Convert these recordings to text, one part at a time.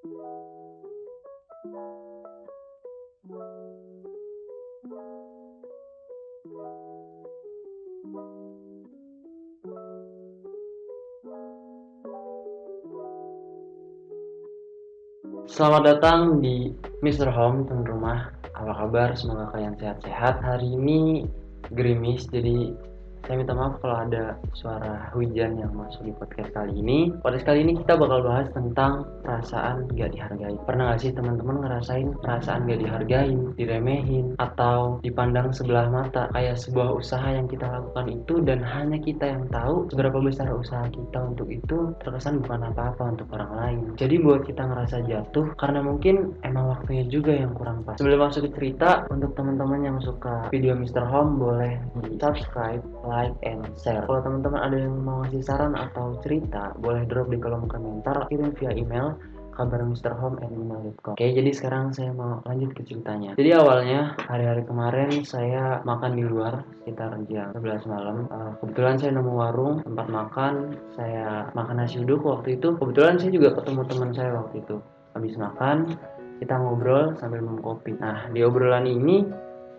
Selamat datang di Mr. Home, tuan rumah. Apa kabar? Semoga kalian sehat-sehat. Hari ini gerimis, jadi saya minta maaf kalau ada suara hujan yang masuk di podcast kali ini. Podcast kali ini kita bakal bahas tentang perasaan gak dihargai. Pernah gak sih teman-teman ngerasain perasaan gak dihargai, diremehin, atau dipandang sebelah mata? Kayak sebuah usaha yang kita lakukan itu dan hanya kita yang tahu seberapa besar usaha kita untuk itu terkesan bukan apa-apa untuk orang lain. Jadi buat kita ngerasa jatuh karena mungkin emang waktunya juga yang kurang pas. Sebelum masuk ke cerita, untuk teman-teman yang suka video Mr. Home boleh di subscribe, like, and share. Kalau teman-teman ada yang mau ngasih saran atau cerita, boleh drop di kolom komentar, kirim via email kabarmisterhome@gmail.com. Oke, jadi sekarang saya mau lanjut ke ceritanya. Jadi awalnya hari-hari kemarin saya makan di luar sekitar jam 11 malam. Kebetulan saya nemu warung tempat makan, saya makan nasi uduk waktu itu. Kebetulan saya juga ketemu teman saya waktu itu. Habis makan, kita ngobrol sambil minum kopi. Nah, di obrolan ini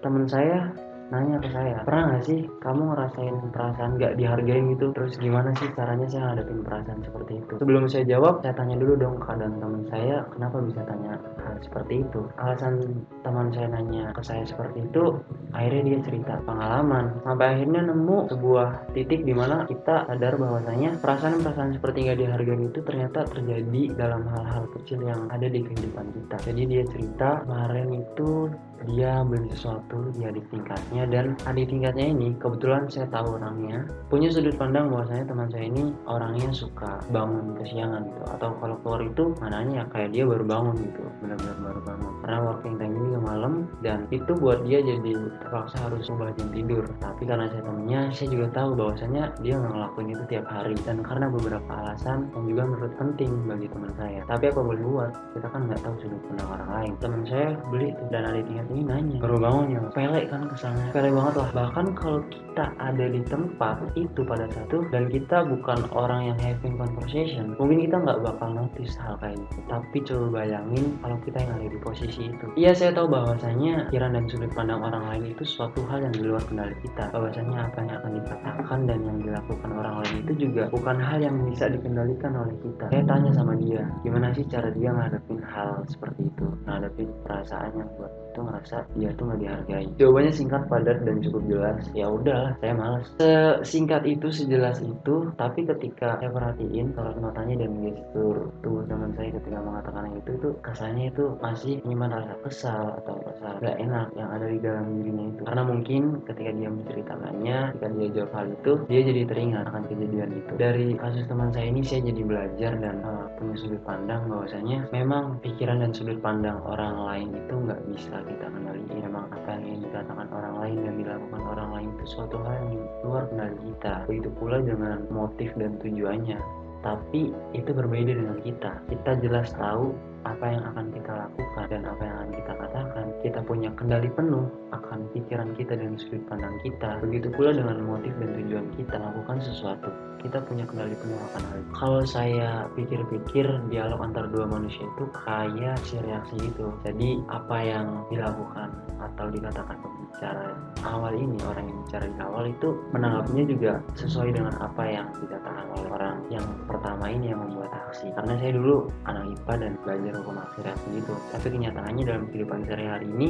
teman saya nanya ke saya, pernah gak sih kamu ngerasain perasaan gak dihargain gitu? Terus gimana sih caranya saya ngadepin perasaan seperti itu? Sebelum saya jawab, saya tanya dulu dong keadaan teman saya, kenapa bisa tanya hal seperti itu? Alasan teman saya nanya ke saya seperti itu, akhirnya dia cerita pengalaman. Sampai akhirnya nemu sebuah titik di mana kita sadar bahwasanya perasaan-perasaan seperti gak dihargain itu ternyata terjadi dalam hal-hal kecil yang ada di kehidupan kita. Jadi dia cerita kemarin itu dia beli sesuatu di adik tingkatnya, dan adik tingkatnya ini kebetulan saya tahu orangnya punya sudut pandang bahwasanya teman saya ini orangnya suka bangun kesiangan gitu, atau kalau keluar itu mananya ya kayak dia baru bangun gitu, benar-benar baru bangun karena working time juga malam, dan itu buat dia jadi terpaksa harus ubah jam tidur. Tapi karena saya temennya, saya juga tahu bahwasanya dia nggak ngelakuin itu tiap hari, dan karena beberapa alasan yang juga menurut penting bagi teman saya. Tapi apa boleh buat, kita kan nggak tahu sudut pandang orang lain. Teman saya beli itu, dan adik tingkat ini nanya, baru bangun ya, sepele kan kesannya, sepele banget lah. Bahkan kalau kita ada di tempat itu pada saat itu dan kita bukan orang yang having conversation, mungkin kita nggak bakal notice hal kayak gitu. Tapi coba bayangin kalau kita yang ada di posisi itu. Iya, saya tahu bahwasanya pikiran dan sudut pandang orang lain itu suatu hal yang di luar kendali kita, bahwasanya apa yang akan dikatakan dan yang dilakukan orang lain itu juga bukan hal yang bisa dikendalikan oleh kita. Saya tanya sama dia, gimana sih cara dia ngadepin hal seperti itu, ngadepin perasaan yang buat itu ngerasa dia tuh nggak dihargai. Jawabannya singkat, padat, dan cukup jelas. Ya udahlah, saya malas. Sesingkat itu, sejelas itu. Tapi ketika saya perhatiin sorot matanya dan gestur tubuh teman saya ketika mengatakan itu kesannya itu masih menyimpan rasa kesal atau rasa gak enak yang ada di dalam dirinya itu. Karena mungkin ketika dia menceritakannya, ketika dia jawab hal itu, dia jadi teringat akan kejadian itu. Dari kasus teman saya ini, saya jadi belajar dan punya sudut pandang bahwasanya memang pikiran dan sudut pandang orang lain itu nggak bisa kita kendaliin. Memang apa yang dikatakan orang lain dan dilakukan orang lain itu suatu hal yang luar kendali kita. Begitu pula dengan motif dan tujuannya. Tapi itu berbeda dengan kita. Kita jelas tahu apa yang akan kita lakukan dan apa yang akan kita katakan. Kita punya kendali penuh akan pikiran kita dan sudut pandang kita. Begitu pula dengan motif dan tujuan kita melakukan sesuatu. Kita punya kendali penuh akan hal itu. Kalau saya pikir-pikir, dialog antara dua manusia itu kayak reaksi gitu. Jadi apa yang dilakukan atau dikatakan pembicara awal ini, orang yang bicara di awal itu menanggapinya juga sesuai dengan apa yang dikatakan oleh orang yang pertama ini yang membuat aksi. Karena saya dulu anak IPA dan belajar hukum aksi reaksi gitu. Tapi kenyataannya dalam kehidupan sehari-hari ini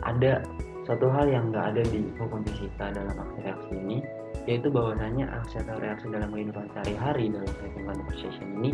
ada satu hal yang nggak ada di hukum fisika dalam aksi reaksi ini, yaitu bahwasanya aksi atau reaksi dalam kehidupan sehari-hari dalam having conversation ini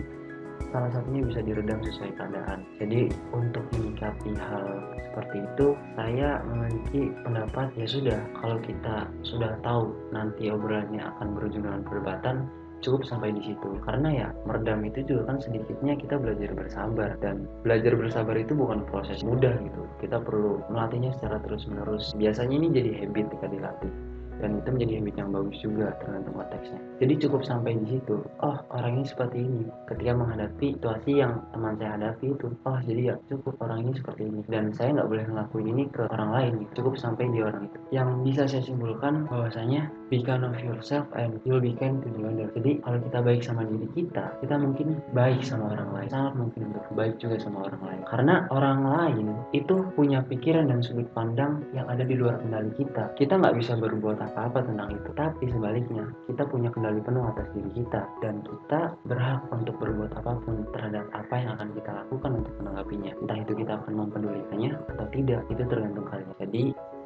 salah satunya bisa diredam sesuai keadaan. Jadi untuk menyikapi hal seperti itu, saya memiliki pendapat ya sudah, kalau kita sudah tahu nanti obrolannya akan berujung dengan perdebatan, cukup sampai di situ. Karena ya meredam itu juga kan sedikitnya kita belajar bersabar, dan belajar bersabar itu bukan proses mudah gitu. Kita perlu melatihnya secara terus-menerus. Biasanya ini jadi habit ketika dilatih, dan itu menjadi habit yang bagus juga tergantung konteksnya. Jadi cukup sampai di situ. Oh, orang ini seperti ini. Ketika menghadapi situasi yang teman saya hadapi itu, oh jadi ya cukup orang ini seperti ini, dan saya nggak boleh ngelakuin ini ke orang lain. Cukup sampai di orang itu. Yang bisa saya simpulkan bahwasanya be kind of yourself and you'll be kind to the other. Jadi kalau kita baik sama diri kita mungkin baik sama orang lain, sangat mungkin untuk baik juga sama orang lain, karena orang lain itu punya pikiran dan sudut pandang yang ada di luar kendali kita nggak bisa berbuat apa-apa tentang itu, tapi sebaliknya kita punya kendali penuh atas diri kita dan kita berhak untuk berbuat apapun terhadap apa yang akan kita lakukan untuk menanggapinya, entah itu kita akan mempedulikannya atau tidak, itu tergantung kalian. Jadi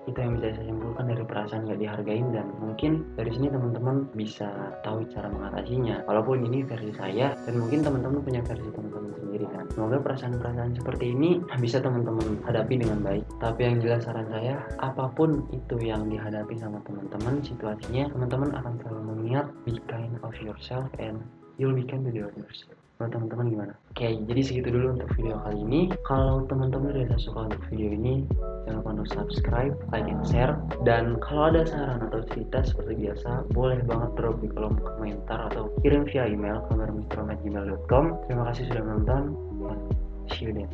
itu yang bisa saya simpulkan dari perasaan gak dihargain, dan mungkin dari sini teman-teman bisa tahu cara mengatasinya. Walaupun ini versi saya dan mungkin teman-teman punya versi teman-teman sendiri kan. Semoga perasaan-perasaan seperti ini bisa teman-teman hadapi dengan baik. Tapi yang jelas saran saya, apapun itu yang dihadapi sama teman-teman situasinya, teman-teman akan selalu mengingat be kind of yourself and you'll be kind to the others. Buat teman-teman gimana? Oke, jadi segitu dulu untuk video kali ini. Kalau teman-teman udah suka untuk video ini, jangan lupa untuk subscribe, like, and share. Dan kalau ada saran atau cerita seperti biasa, boleh banget drop di kolom komentar atau kirim via email ke kabarmistro@gmail.com. Terima kasih sudah menonton, dan see you then.